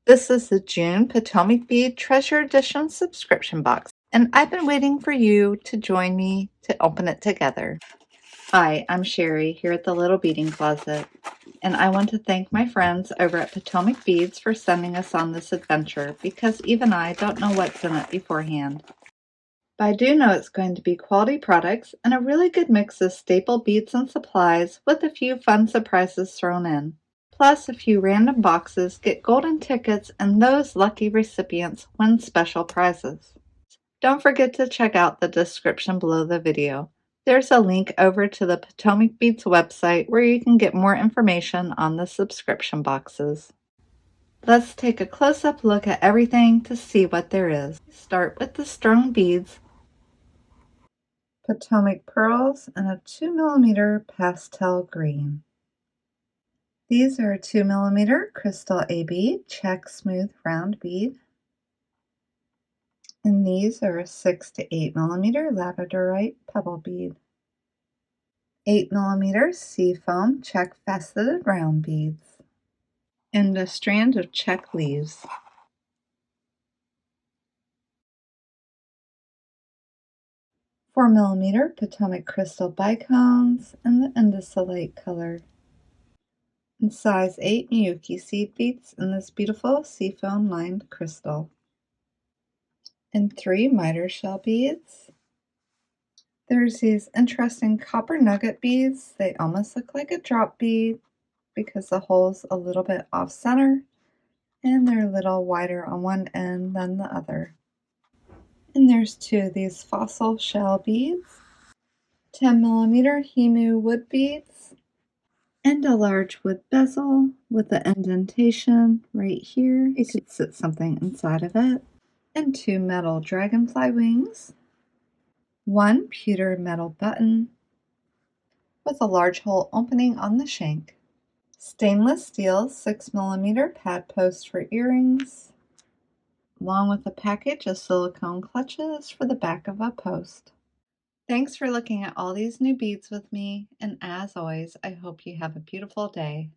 This is the June Potomac Bead Treasure Edition subscription box, and I've been waiting for you to join me to open it together. Hi, I'm Sherry here at the Little Beading Closet, and I want to thank my friends over at Potomac Beads for sending us on this adventure because even I don't know what's in it beforehand. But I do know it's going to be quality products and a really good mix of staple beads and supplies with a few fun surprises thrown in. Plus, a few random boxes get golden tickets and those lucky recipients win special prizes. Don't forget to check out the description below the video. There's a link over to the Potomac Beads website where you can get more information on the subscription boxes. Let's take a close-up look at everything to see what there is. Start with the strung beads, Potomac Pearls, and a 2mm pastel green. These are a 2mm crystal A bead, Czech smooth round bead. And these are a 6 to 8mm labradorite pebble bead. 8mm seafoam Czech faceted round beads. And a strand of Czech leaves. $4mm Potomac crystal bicones and the Indicylate color. And size 8 Miyuki seed beads in this beautiful seafoam lined crystal. And 3 miter shell beads. There's these interesting copper nugget beads. They almost look like a drop bead because the hole's a little bit off center and they're a little wider on one end than the other. And there's 2 of these fossil shell beads, 10mm Hemu wood beads, and a large wood bezel with an indentation right here. You could sit something inside of it. And 2 metal Dragonfly Wings, 1 pewter metal button with a large hole opening on the shank, stainless steel 6mm pad post for earrings, along with a package of silicone clutches for the back of a post. Thanks for looking at all these new beads with me, and as always, I hope you have a beautiful day.